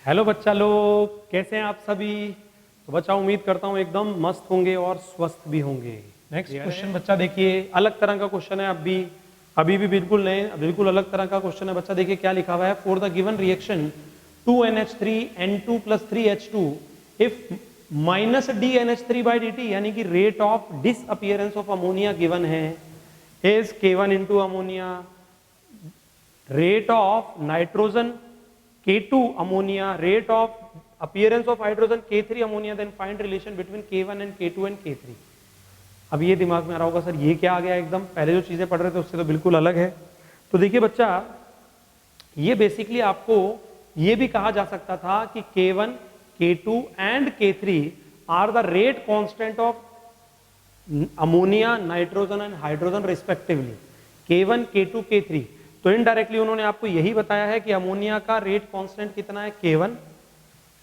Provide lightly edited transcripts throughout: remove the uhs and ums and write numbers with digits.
Hello बच्चा लोग, कैसे हैं आप सभी। तो बच्चा उम्मीद करता हूँ एकदम मस्त होंगे और स्वस्थ भी होंगे। नेक्स्ट क्वेश्चन बच्चा देखिए, अलग तरह का क्वेश्चन है। अभी भी बिल्कुल नए, बिल्कुल अलग तरह का क्वेश्चन है बच्चा। देखिए क्या लिखा हुआ है। For the given reaction 2NH3 N2 + 3H2 if -DNH3/dt यानी कि rate of disappearance of ammonia given है is K1 into ammonia, rate of nitrogen K2 ammonia, rate of appearance of hydrogen K3 ammonia, then find relation between K1 and K2 and K3। अब ये दिमाग में आ रहा होगा sir ये क्या आ गया, एकदम पहले जो चीजें पढ़ रहे थे उससे तो बिल्कुल अलग है। तो देखिए बच्चा, ये बेसिकली आपको ये भी कहा जा सकता था कि K1, K2 and K3 are the rate constant of ammonia, nitrogen and hydrogen respectively. K1, K2, K3। तो इनडायरेक्टली उन्होंने आपको यही बताया है कि अमोनिया का रेट कांस्टेंट कितना है K1,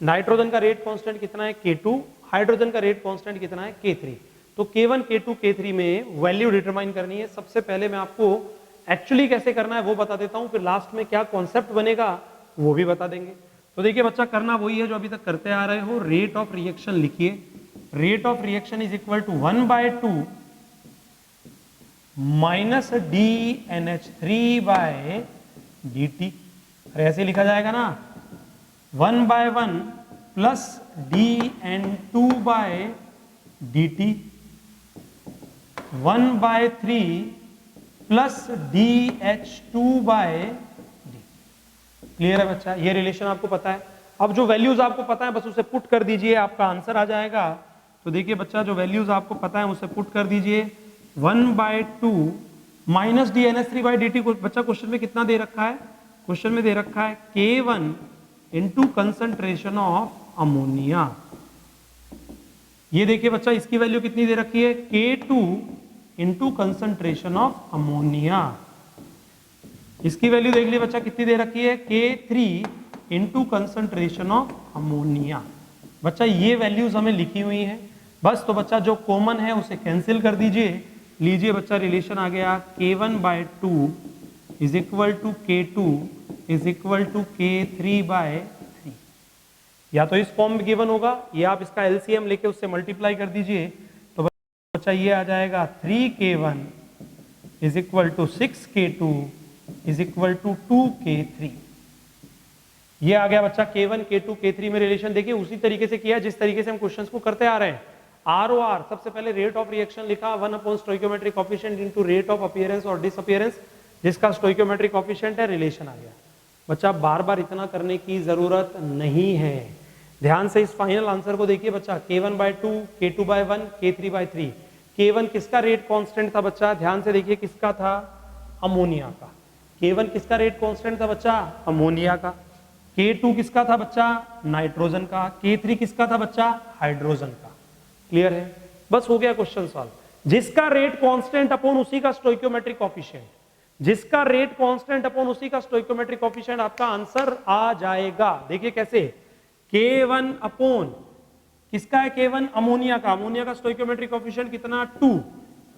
नाइट्रोजन का रेट कांस्टेंट कितना है K2, हाइड्रोजन का रेट कांस्टेंट कितना है K3। तो K1, K2, K3 में वैल्यू डिटरमाइन करनी है। सबसे पहले मैं आपको एक्चुअली कैसे करना है वो बता देता हूं, फिर लास्ट में क्या कॉन्सेप्ट बनेगा वो भी बता देंगे। तो देखिए बच्चा, करना वही है जो अभी तक करते आ रहे हो। रेट ऑफ रिएक्शन लिखिए। Rate of reaction is equal to 1/2 minus DNH3/dt। अरे ऐसे लिखा जाएगा ना, 1/1 plus DN2/dt, 1/3 plus DH2/dt। Clear है बच्चा, ये रिलेशन आपको पता है। अब जो वैल्यूज आपको पता है बस उसे पुट कर दीजिए, आपका आंसर आ जाएगा। तो देखिए बच्चा, जो वैल्यूज आपको पता है उसे पुट कर दीजिए। 1/2 माइनस DNH3/dt को बच्चा क्वेश्चन में कितना दे रखा है, क्वेश्चन में दे रखा है K1 into concentration of ammonia. ये देखिए बच्चा, इसकी वैल्यू कितनी दे रखी है, K2 into concentration of ammonia. इसकी वैल्यू देख लीजिए बच्चा कितनी दे रखी है, K3 into concentration of ammonia. बच्चा ये वैल्यूज हमें लिखी हुई हैं बस। तो बच्चा जो कॉमन है उसे कैंसिल कर दीजिए। लीजिए बच्चा, रिलेशन आ गया K1/2 is equal to K2 is equal to K3/3। या तो इस फॉर्म में गिवन होगा, या आप इसका एलसीएम लेके उससे मल्टीप्लाई कर दीजिए। तो बच्चा ये आ जाएगा 3K1 is equal to 6K2 is equal to 2K3। ये आ गया बच्चा K1, K2, K3 में रिलेशन। देखिए उसी तरीके से किया जिस तरीके से हम क्वेश्चंस को करते आ रहे हैं। ROR सबसे पहले रेट ऑफ रिएक्शन लिखा 1 stoichiometric coefficient into rate of appearance और डिसअपीयरेंस, जिसका स्टोइकोमेट्रिक कोएफिशिएंट है, रिलेशन आ गया। बच्चा बार बार इतना करने की जरूरत नहीं है। ध्यान से इस फाइनल आंसर को देखिए बच्चा, K1/2, K2/1, K3/3। K1 किसका रेट कांस्टेंट था बच्चा, ध्यान से देखिए किसका था, अमोनिया का। K1 किसका रेट कांस्टेंट था बच्चा, अमोनिया का। K2 किसका था बच्चा, नाइट्रोजन का। K3 किसका था बच्चा, हाइड्रोजन का। क्लियर है, बस हो गया क्वेश्चन सॉल्व। जिसका रेट कांस्टेंट अपॉन उसी का स्टोइकोमेट्रिक कोएफिशिएंट, जिसका रेट कांस्टेंट अपॉन उसी का स्टोइकोमेट्रिक कोएफिशिएंट, आपका आंसर आ जाएगा। देखिए कैसे, K1 अपॉन किसका है, K1 अमोनिया का। अमोनिया का स्टोइकोमेट्रिक कोएफिशिएंट कितना, 2।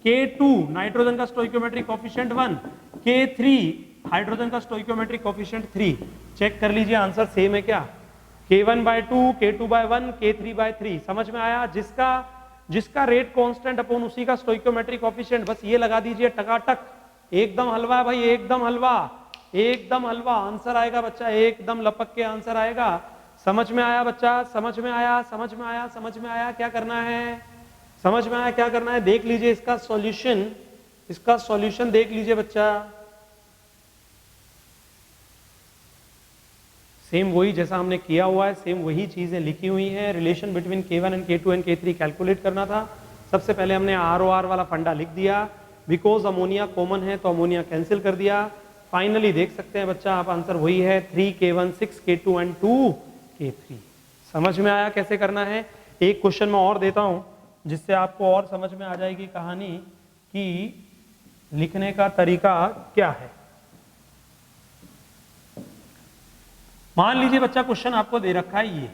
K2 नाइट्रोजन का स्टोइकोमेट्रिक कोएफिशिएंट 1। K3 हाइड्रोजन का स्टोइकोमेट्रिक कोएफिशिएंट 3। चेक कर लीजिए आंसर सेम है क्या, K1/2, K2/1, K3/3। समझ में आया। जिसका रेट कांस्टेंट अपॉन उसी का स्टोइकोमेट्रिक कोएफिशिएंट, बस ये लगा दीजिए टकाटक। एकदम हलवा है भाई, एकदम हलवा, एकदम हलवा आंसर आएगा बच्चा, एकदम लपक के आंसर आएगा। समझ में आया बच्चा, समझ में आया, समझ में आया, समझ में आया। क्या करना है, समझ में आया क्या करना है, देख लीजिए इसका सॉल्यूशन, इसका सॉल्यूशन देख लीजिए बच्चा। सेम वही जैसा हमने किया हुआ है, सेम वही चीजें लिखी हुई हैं। Relation between K1 and K2 and K3 calculate करना था। सबसे पहले हमने ROR वाला फंडा लिख दिया, बिकॉज अमोनिया कॉमन है तो अमोनिया कैंसिल कर दिया। फाइनली देख सकते हैं बच्चा, आप आंसर वही है 3K1, 6K2 एंड 2K3। समझ में आया कैसे करना है। एक क्वेश्चन मैं और देता हूं जिससे आपको और समझ में आ जाएगी कहानी कि लिखने का तरीका क्या है। मान लीजिए बच्चा, क्वेश्चन आपको दे रखा है ये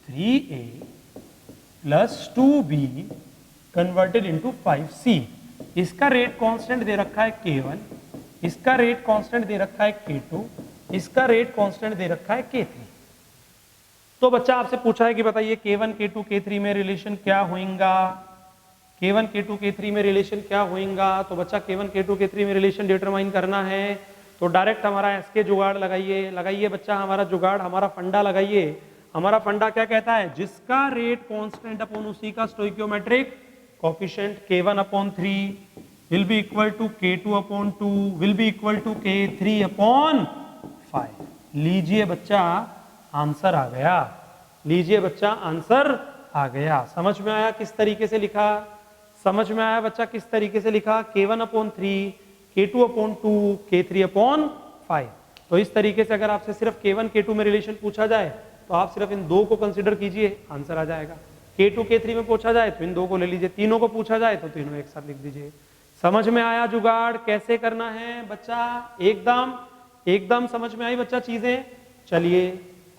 3A + 2B converted into 5C। इसका रेट कांस्टेंट दे रखा है K1, इसका रेट कांस्टेंट दे रखा है K2, इसका रेट कांस्टेंट दे रखा है K3। तो बच्चा आपसे पूछा है कि बताइए K1 K2 K3 में रिलेशन क्या होगा, K1 K2 K3 में रिलेशन क्या होगा। तो बच्चा K1 K2 K3 में रिलेशन डिटरमाइन करना है तो डायरेक्ट हमारा एसके जुगाड़ लगाइए बच्चा, हमारा जुगाड़, हमारा फंडा लगाइए। हमारा फंडा क्या कहता है, जिसका रेट कांस्टेंट अपॉन उसी का stoichiometric coefficient K1 upon 3 will be equal to K2 upon 2 will be equal to K3 upon 5। लीजिए बच्चा आंसर आ गया, लीजिए बच्चा आंसर आ गया। समझ में आया किस तरीके से लिखा, समझ में आया बच्चा किस तरीके से लिखा, K1 upon 3 K2 upon 2 K3 upon 5। तो इस तरीके से अगर आपसे सिर्फ K1 K2 में रिलेशन पूछा जाए तो आप सिर्फ इन दो को कंसिडर कीजिए, आंसर आ जाएगा। K2 K3 में पूछा जाए तो इन दो को ले लीजिए, तीनों को पूछा जाए तो तीनों एक साथ लिख दीजिए। समझ में आया जुगाड़ कैसे करना है बच्चा, एकदम एकदम समझ में आई बच्चा चीजें। चलिए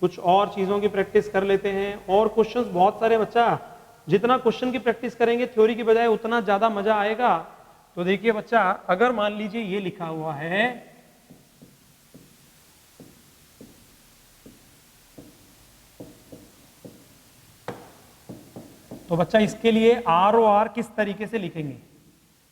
कुछ और चीजों की प्रैक्टिस कर लेते हैं, और क्वेश्चंस बहुत सारे बच्चा, जितना क्वेश्चन की प्रैक्टिस करेंगे थ्योरी की बजाय उतना ज्यादा मजा आएगा। तो देखिए बच्चा, अगर मान लीजिए ये लिखा हुआ है तो बच्चा इसके लिए आर ओ आर किस तरीके से लिखेंगे,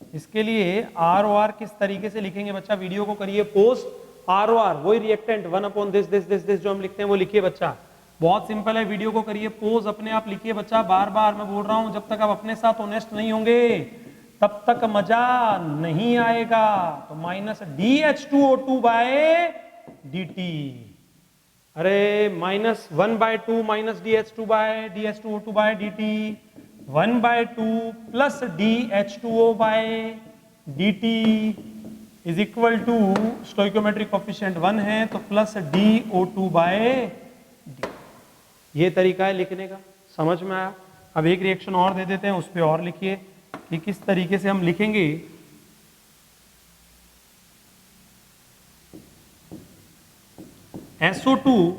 इसके लिए आर ओ आर किस तरीके से लिखेंगे बच्चा, वीडियो को करिए पोस्ट। आर ओ आर वही reactant 1 upon this this this this जो हम लिखते हैं वो लिखिए बच्चा, बहुत सिंपल है। वीडियो को करिए पोज, अपने आप लिखिए बच्चा। बार बार मैं बोल रहा हूं, जब तक आप अपने साथ ऑनेस्ट नहीं होंगे तब तक मजा नहीं आएगा। तो माइनस DH2O2 बाय dt, अरे minus 1/2 minus DH2O2 by dt, 1/2 plus DH2O by dt is equal to stoichiometric coefficient 1 है तो प्लस DO2 बाय डी। ये तरीका है लिखने का, समझ में आया। अब एक रिएक्शन और दे देते हैं, उस पर और लिखिए कि किस तरीके से हम लिखेंगे। SO2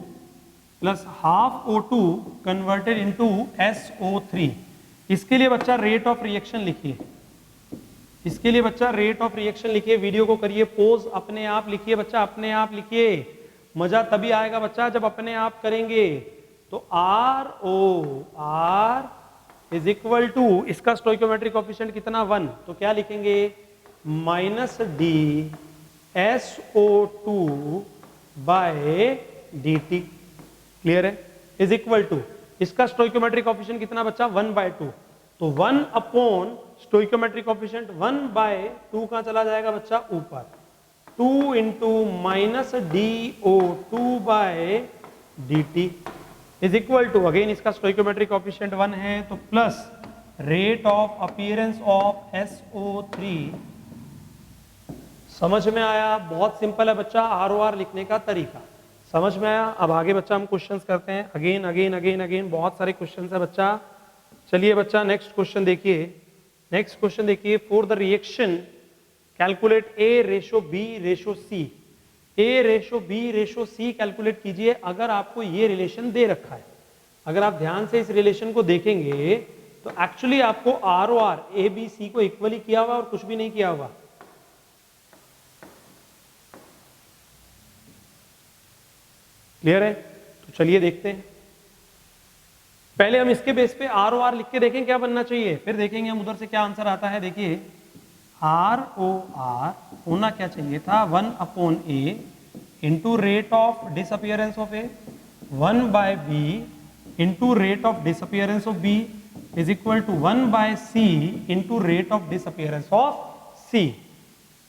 plus half O2 converted into SO3। इसके लिए बच्चा रेट ऑफ रिएक्शन लिखिए, इसके लिए बच्चा रेट ऑफ रिएक्शन लिखिए। वीडियो को करिए पोज, अपने आप लिखिए बच्चा, अपने आप लिखिए। मजा तभी आएगा बच्चा जब अपने आप करेंगे। तो ROR इज इक्वल टू, इसका स्टोइकोमेट्रिक कोफिशिएंट कितना 1, तो क्या लिखेंगे minus DSO2 by dt। Clear है, इज इक्वल टू, इसका स्टोइकोमेट्रिक कोफिशिएंट कितना बच्चा 1/2, तो 1 अपॉन स्टोइकोमेट्रिक कोफिशिएंट 1/2 कहां चला जाएगा बच्चा ऊपर, 2 into minus DO2 by dt is equal to, again इसका स्टोइकोमेट्रिक कोफिशिएंट 1 है तो plus rate of appearance of SO3। समझ में आया, बहुत सिंपल है बच्चा ROR लिखने का तरीका, समझ में आया। अब आगे बच्चा हम क्वेश्चंस करते हैं, अगेन अगेन अगेन अगेन बहुत सारे क्वेश्चंस है बच्चा। चलिए बच्चा नेक्स्ट क्वेश्चन देखिए, नेक्स्ट क्वेश्चन देखिए। For the reaction calculate A/B/C, A/B/C calculate कीजिए। अगर आपको ये रिलेशन दे रखा है, अगर आप ध्यान से इस रिलेशन को देखेंगे तो एक्चुअली आपको ROR ABC को इक्वली किया हुआ और कुछ भी नहीं किया हुआ। क्लियर है, तो चलिए देखते हैं। पहले हम इसके बेस पे ROR लिख के देखें क्या बनना चाहिए, फिर देखेंगे हम उधर से क्या आंसर आता है। देखिए ROR होना क्या चाहिए था 1 upon A into rate of disappearance of A, 1/B into rate of disappearance of B is equal to 1/C into rate of disappearance of C।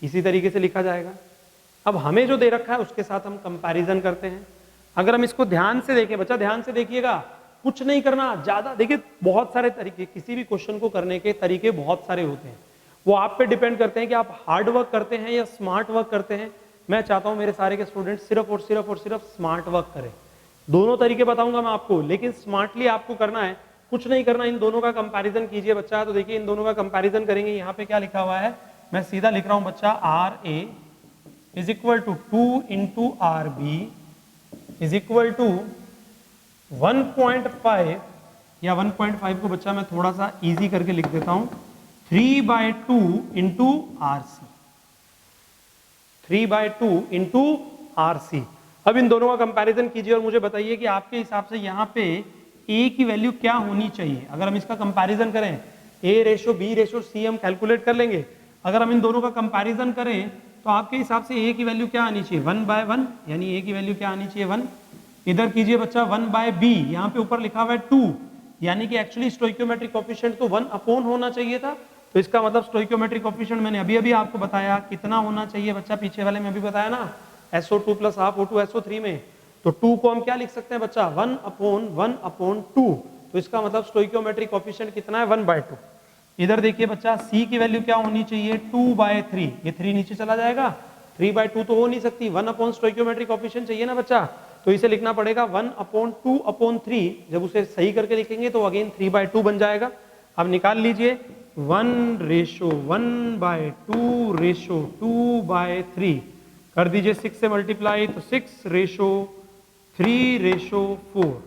इसी तरीके से लिखा जाएगा। अब हमें जो दे रखा है उसके साथ हम कंपैरिजन करते हैं। अगर हम इसको ध्यान से देखें बच्चा, ध्यान से देखिएगा, कुछ नहीं करना ज्यादा। देखिए बहुत सारे तरीके, किसी भी क्वेश्चन को करने के तरीके बहुत सारे होते हैं, वो आप पे डिपेंड करते हैं कि आप हार्ड वर्क करते हैं या स्मार्ट वर्क करते हैं। मैं चाहता हूं मेरे सारे के स्टूडेंट सिर्फ और सिर्फ और सिर्फ स्मार्ट वर्क करें। दोनों तरीके बताऊंगा मैं आपको, लेकिन स्मार्टली आपको करना है, कुछ नहीं करना। इन दोनों का कंपैरिजन कीजिए बच्चा। तो देखिए इन दोनों का कंपैरिजन करेंगे। यहाँ पे क्या लिखा हुआ है, मैं सीधा लिख रहा हूं बच्चा, RA is equal to 2 into RB is equal to 1.5 या 1.5 को बच्चा मैं थोड़ा सा इजी करके लिख देता हूं, 3/2 इंटू RC, 3/2 इंटू RC। अब इन दोनों का कंपैरिजन कीजिए और मुझे बताइए कि आपके हिसाब से यहाँ पे ए की वैल्यू क्या होनी चाहिए। अगर हम इसका कंपैरिजन करें, ए रेशो बी रेशो सी हम कैलकुलेट कर लेंगे। अगर हम इन दोनों का कंपैरिजन करें तो आपके हिसाब से ए की वैल्यू क्या आनी चाहिए, 1/1, यानी ए की वैल्यू क्या आनी चाहिए 1। इधर कीजिए बच्चा 1/b, यहाँ पे ऊपर लिखा हुआ है 2, यानी कि एक्चुअली स्टोइकियोमेट्रिक कोएफिशिएंट तो 1 अपॉन होना चाहिए था। तो इसका मतलब स्टोइकियोमेट्रिक कोएफिशिएंट मैंने अभी अभी आपको बताया कितना होना चाहिए बच्चा, पीछे वाले में अभी बताया ना, SO2 + हाफ O2 SO3 में। तो 2 को हम क्या लिख सकते हैं बच्चा, 1/1/2। तो इसका मतलब स्टोइकियोमेट्रिक कोएफिशिएंट कितना है 1/2। इधर देखिए बच्चा सी की वैल्यू क्या होनी चाहिए 2/3, ये 3 नीचे चला जाएगा, 3/2 तो हो नहीं सकती, 1 स्टोइकियोमेट्रिक कोएफिशिएंट चाहिए ना बच्चा। तो इसे लिखना पड़ेगा 1/2/3। जब उसे सही करके लिखेंगे तो अगेन 3/2 बन जाएगा। अब निकाल लीजिए 1/1/2/2/3 कर दीजिए 6 से मल्टीप्लाई, तो 6:3:4।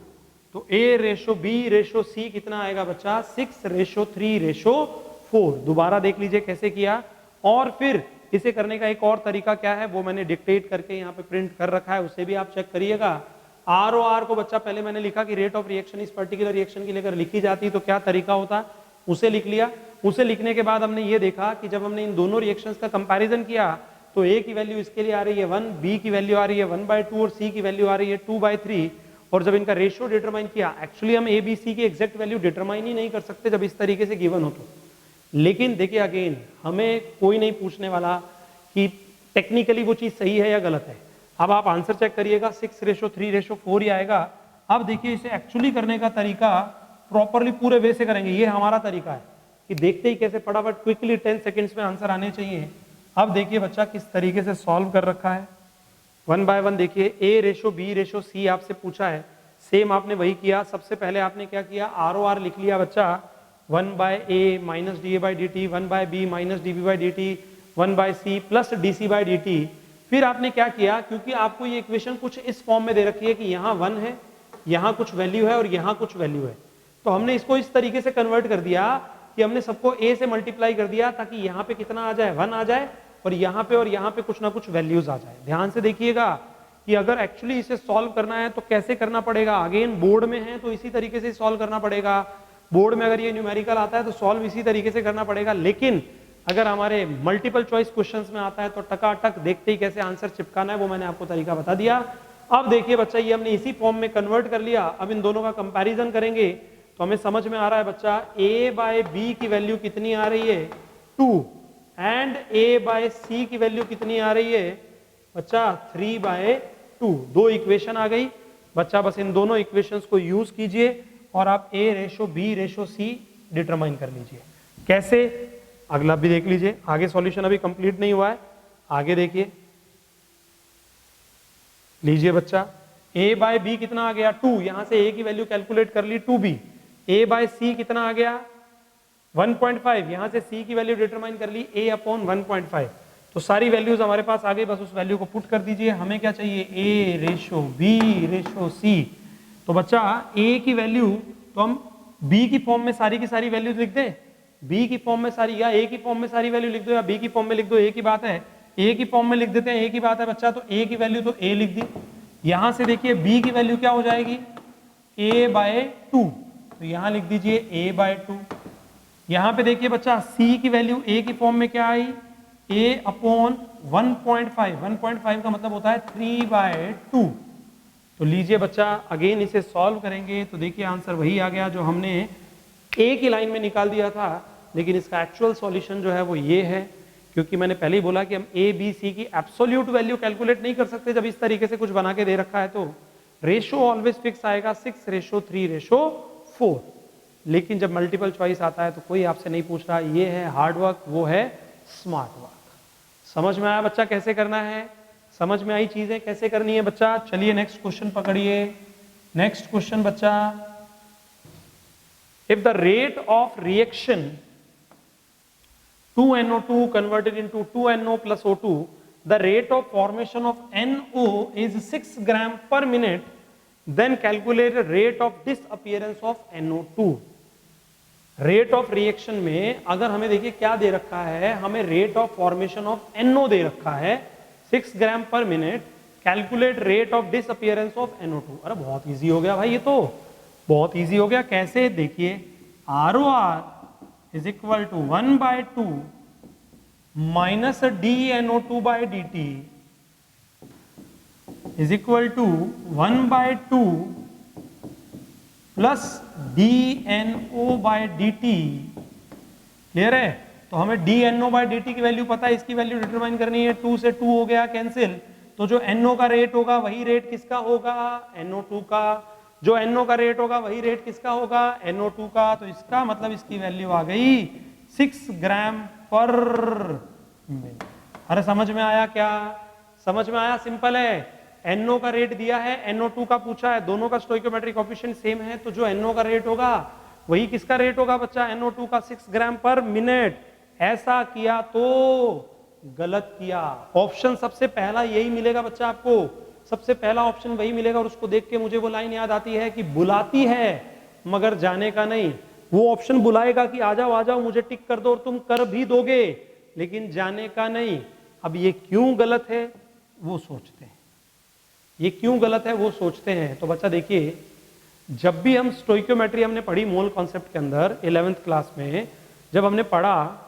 तो A ratio B ratio C कितना आएगा बच्चा, 6:3:4। दोबारा देख लीजिए कैसे किया। और फिर इसे करने का एक और तरीका क्या है वो मैंने डिक्टेट करके यहाँ पे प्रिंट कर रखा है, उसे भी आप चेक करिएगा। आर ओ आर को बच्चा पहले मैंने लिखा कि रेट ऑफ रिएक्शन इस पर्टिकुलर रिएक्शन की लेकर लिखी जाती तो क्या तरीका होता, उसे लिख लिया। उसे लिखने के बाद हमने ये देखा कि जब हमने इन दोनों रिएक्शंस का कंपैरिजन किया तो ए की वैल्यू इसके लिए आ रही है 1, बी की वैल्यू आ रही है 1/2 और सी की वैल्यू आ रही है 2/3। और जब इनका रेशियो डिटरमाइन किया, एक्चुअली हम ए बी सी की एग्जैक्ट वैल्यू डिटरमाइन ही नहीं कर सकते जब इस तरीके से गिवन हो तो। लेकिन देखिए अगेन हमें कोई नहीं पूछने वाला कि टेक्निकली वो चीज सही है या गलत है। अब आप आंसर चेक करिएगा 6:3:4 ही आएगा। अब देखिए इसे एक्चुअली करने का तरीका प्रॉपरली पूरे वे से करेंगे, ये हमारा तरीका है कि देखते ही कैसे फटाफट क्विकली 10 सेकेंड्स में आंसर आने चाहिए। अब देखिए बच्चा किस तरीके से सॉल्व कर रखा है 1 बाय 1। देखिए A ratio B ratio C आपसे पूछा है, सेम आपने वही किया। सबसे पहले आपने क्या किया, ROR लिख लिया बच्चा 1/A minus dA/dt, 1/B minus dB/dt, 1/C plus dC/dt। फिर आपने क्या किया, क्योंकि आपको ये इक्वेशन कुछ इस फॉर्म में दे रखी है कि यहाँ 1 है, यहाँ कुछ वैल्यू है और यहाँ कुछ वैल्यू है, तो हमने इसको इस तरीके से कन्वर्ट कर दिया कि हमने सबको A से मल्टीप्लाई कर दिया ताकि यहाँ पे कितना आ जाए 1 आ जाए और यहाँ पे कुछ ना कुछ वैल्यूज आ जाए। ध्यान से देखिएगा कि अगर एक्चुअली इसे सॉल्व करना है तो कैसे करना पड़ेगा। अगेन बोर्ड में है तो इसी तरीके से सॉल्व करना पड़ेगा। बोर्ड में अगर ये न्यूमेरिकल आता है तो सॉल्व इसी तरीके से करना पड़ेगा। लेकिन अगर हमारे मल्टीपल चॉइस क्वेश्चंस में आता है तो टकाटक देखते ही कैसे आंसर चिपकाना है वो मैंने आपको तरीका बता दिया। अब देखिए बच्चा ये हमने इसी फॉर्म में कन्वर्ट कर लिया। अब इन दोनों का कंपैरिजन करेंगे तो हमें समझ में आ रहा है बच्चा A/B की वैल्यू कितनी आ रही है 2 एंड A/C की वैल्यू कितनी आ रही है बच्चा 3/2। दो इक्वेशन आ गई बच्चा। बस इन दोनों इक्वेशंस को यूज कीजिए और आप A ratio B ratio C determine कर लीजिए। कैसे, अगला भी देख लीजिए। आगे सॉल्यूशन अभी कंप्लीट नहीं हुआ है, आगे देखिए लीजिए बच्चा। A/B कितना आ गया 2, यहां से A की वैल्यू कैलकुलेट कर ली 2B। A/C कितना आ गया 1.5, यहां से C की वैल्यू डिटरमाइन कर ली A/1.5। तो सारी वैल्यूज हमारे पास आ गई, बस उस वैल्यू को पुट कर दीजिए। हमें क्या चाहिए A ratio B ratio C। तो बच्चा A की वैल्यू तो हम B की फॉर्म में सारी की सारी वैल्यूज लिख दें, B की फॉर्म में सारी, या A की फॉर्म में सारी वैल्यू लिख दो या B की फॉर्म में लिख दो, एक ही बात है। A की फॉर्म में लिख देते हैं, एक ही बात है बच्चा। तो A की वैल्यू तो A लिख दी। यहां से देखिए B की वैल्यू क्या हो जाएगी A/2, तो यहां लिख दीजिए A/2। यहां पे देखिए बच्चा C की वैल्यू A की फॉर्म में क्या आई A/1.5। 1.5 का मतलब होता है 3/2। तो लीजिए बच्चा अगेन इसे सॉल्व करेंगे तो देखिए आंसर वही आ गया जो हमने A की लाइन में निकाल दिया था। लेकिन इसका एक्चुअल सॉल्यूशन जो है वो ये है, क्योंकि मैंने पहले ही बोला कि हम A/B/C की एब्सोल्यूट वैल्यू कैलकुलेट नहीं कर सकते जब इस तरीके से कुछ बना के दे रखा है। तो रेशो ऑलवेज फिक्स आएगा 6:3:4। लेकिन जब मल्टीपल चॉइस आता है तो कोई आपसे नहीं पूछ रहा, ये है हार्ड वर्क, वो है स्मार्ट वर्क। समझ में आया बच्चा कैसे करना है, समझ में आई चीजें कैसे करनी है बच्चा। चलिए नेक्स्ट क्वेश्चन पकड़िए। नेक्स्ट क्वेश्चन बच्चा, if the rate of reaction 2NO2 converted into 2NO plus O2, the rate of formation of NO is 6 gram per minute, then calculate the rate of disappearance of NO2। Rate of reaction में अगर हमें देखिए क्या दे रखा है, हमें rate of formation of NO दे रखा है 6 ग्राम पर minute, calculate rate of disappearance of NO2। अरे बहुत इजी हो गया भाई, ये तो बहुत इजी हो गया। कैसे, देखिए ROR is equal to 1/2 minus DNO2/dt is equal to 1/2 plus DNO/dt। Clear है? तो हमें DNO/dt की वैल्यू पता है, इसकी वैल्यू डिटरमाइन करनी है। 2 से 2 हो गया कैंसिल, तो जो NO का रेट होगा वही रेट किसका होगा, NO2 का। जो NO का रेट होगा वही रेट किसका होगा, NO2 का। तो इसका मतलब इसकी वैल्यू आ गई 6 ग्राम पर मिनट। अरे समझ में आया क्या? समझ में आया? सिंपल है। NO का रेट दिया है, NO2 का पूछा है, दोनों का स्टोइकोमेट्रिक कोएफिशिएंट सेम है, तो जो NO का रेट होगा वही किसका रेट होगा बच्चा, NO2 का 6 ग्राम पर मिनट। ऐसा किया तो गलत किया। ऑप्शन सबसे पहला यही मिलेगा बच्चा आपको, सबसे पहला ऑप्शन वही मिलेगा। और उसको देख के मुझे वो लाइन याद आती है कि बुलाती है मगर जाने का नहीं। वो ऑप्शन बुलाएगा कि आ जाओ आ जाओ, मुझे टिक कर दो, और तुम कर भी दोगे, लेकिन जाने का नहीं। अब ये क्यों गलत है वो सोचते हैं, ये क्यों गलत है वो सोचते हैं। तो बच्चा देखिए, जब भी हम स्टोइकोमेट्री हमने पढ़ी मोल कॉन्सेप्ट के अंदर 11th क्लास में, जब हमने पढ़ा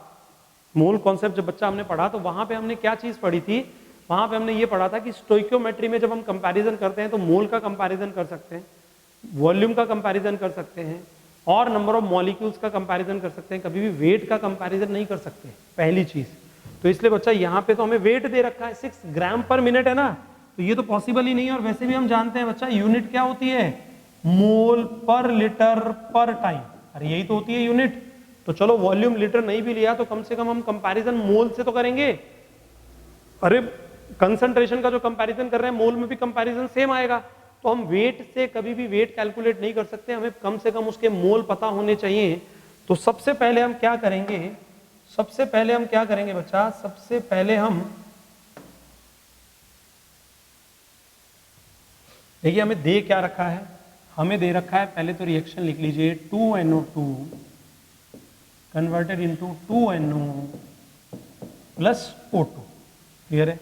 मोल कॉन्सेप्ट, जब बच्चा हमने पढ़ा, तो वहां पे हमने क्या चीज पढ़ी थी, वहां पे हमने ये पढ़ा था कि स्टोइकोमेट्री में जब हम कंपैरिजन करते हैं तो मोल का कंपैरिजन कर सकते हैं, वॉल्यूम का कंपैरिजन कर सकते हैं, और नंबर ऑफ मॉलिक्यूल्स का कंपैरिजन कर सकते हैं। कभी भी वेट का कंपैरिजन नहीं कर सकते, पहली चीज। तो इसलिए बच्चा यहाँ पे तो हमें वेट दे रखा है 6 ग्राम पर मिनट है ना, तो ये तो पॉसिबल ही नहीं है। और वैसे भी हम जानते हैं बच्चा यूनिट क्या होती है, मोल पर लिटर पर टाइम। अरे यही तो होती है यूनिट। तो चलो वॉल्यूम लीटर नहीं भी लिया तो कम से कम हम कंपैरिजन मोल से तो करेंगे। अरे कंसंट्रेशन का जो कंपैरिजन कर रहे हैं मोल में भी कंपैरिजन सेम आएगा। तो हम वेट से कभी भी वेट कैलकुलेट नहीं कर सकते, हमें कम से कम उसके मोल पता होने चाहिए। तो सबसे पहले हम क्या करेंगे, सबसे पहले हम क्या करेंगे बच्चा, सबसे पहले हम देखिए हमें दे क्या रखा है, हमें दे रखा है पहले तो रिएक्शन लिख लीजिए 2NO2 converted into 2NO plus O2। Clear है?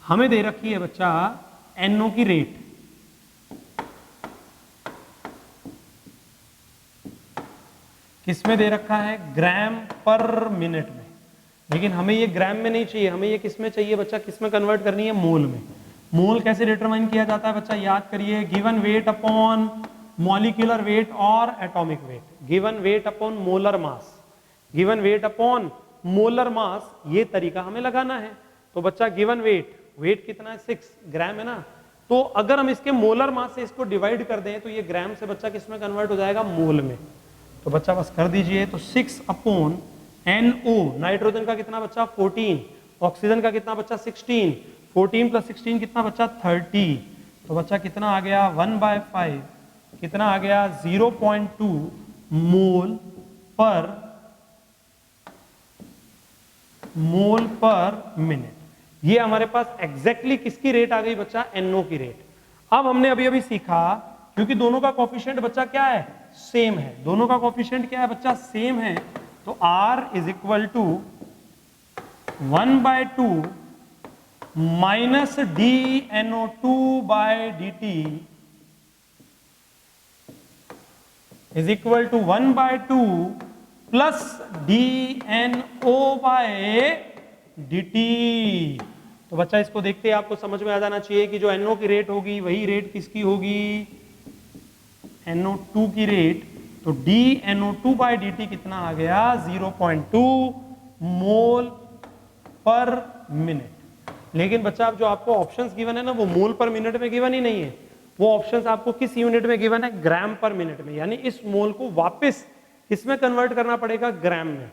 हमें दे रखी है बच्चा NO की रेट, किसमें दे रखा है, ग्राम पर मिनट में। लेकिन हमें ये ग्राम में नहीं चाहिए, हमें ये किसमें चाहिए बच्चा, किसमें कन्वर्ट करनी है, मोल में। मोल कैसे डिटरमाइन किया जाता है बच्चा, याद करिए, given weight upon molecular weight और atomic weight. Given weight upon molar mass, given weight upon molar mass, ये तरीका हमें लगाना है। तो बच्चा गिवन वेट, वेट कितना है 6 ग्राम है ना, तो अगर हम इसके मोलर मास से इसको डिवाइड कर दें तो ये ग्राम से बच्चा किसमें कन्वर्ट हो जाएगा, मोल में। तो बच्चा बस कर दीजिए, तो 6 अपॉन NO, नाइट्रोजन का कितना बच्चा 14, ऑक्सीजन का कितना बच्चा 16, 14 प्लस 16 कितना बच्चा 30। तो बच्चा कितना आ गया 1/5, कितना आ गया 0.2 मोल पर मिनट। ये हमारे पास एग्जैक्टली किसकी रेट आ गई बच्चा, NO की रेट। अब हमने अभी अभी सीखा, क्योंकि दोनों का कोफिशिएंट बच्चा क्या है, सेम है, दोनों का कोफिशिएंट क्या है बच्चा, सेम है। तो R is equal to 1/2 minus DNO2/dt is equal to 1/2 plus DNO/dt। तो बच्चा इसको देखते ही आपको समझ में आ जाना चाहिए कि जो NO की रेट होगी वही रेट किसकी होगी, NO2 की रेट। तो DNO2/dt कितना आ गया 0.2 मोल पर मिनट। लेकिन बच्चा अब जो आपको ऑप्शंस गिवन है ना, वो मोल पर मिनट में गिवन ही नहीं है, वो ऑप्शंस आपको किस यूनिट में गिवन है, ग्राम पर मिनट में। यानी इस मोल को वापस किसमें कन्वर्ट करना पड़ेगा, ग्राम में।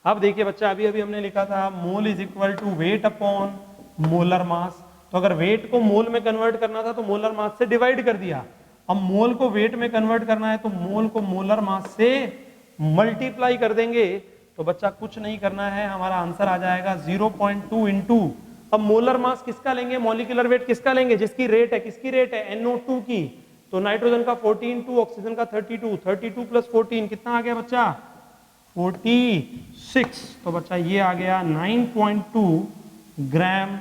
अब देखिए बच्चा, अभी अभी हमने लिखा था mole is equal to weight upon molar mass. तो अगर वेट को मोल में कन्वर्ट करना था तो मोलर मास से डिवाइड कर दिया। अब मोल को वेट में कन्वर्ट करना है तो मोल को मोलर मास से मल्टीप्लाई कर देंगे। तो बच्चा कुछ नहीं करना है, हमारा आंसर आ जाएगा 0.2 इंटू, अब मोलर मास किसका लेंगे, मॉलिक्यूलर वेट किसका लेंगे, जिसकी रेट है, किसकी रेट है, NO2 की। तो नाइट्रोजन का 14, 2 ऑक्सीजन का 32, 32 प्लस 14 कितना आ गया बच्चा 46। तो बच्चा ये आ गया 9.2 ग्राम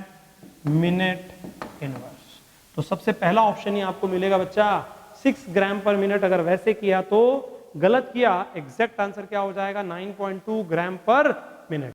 मिनट इनवर्स। तो सबसे पहला ऑप्शन ही आपको मिलेगा बच्चा 6 ग्राम पर मिनट। अगर वैसे किया तो गलत किया, एग्जैक्ट आंसर क्या हो जाएगा 9.2 ग्राम पर मिनट।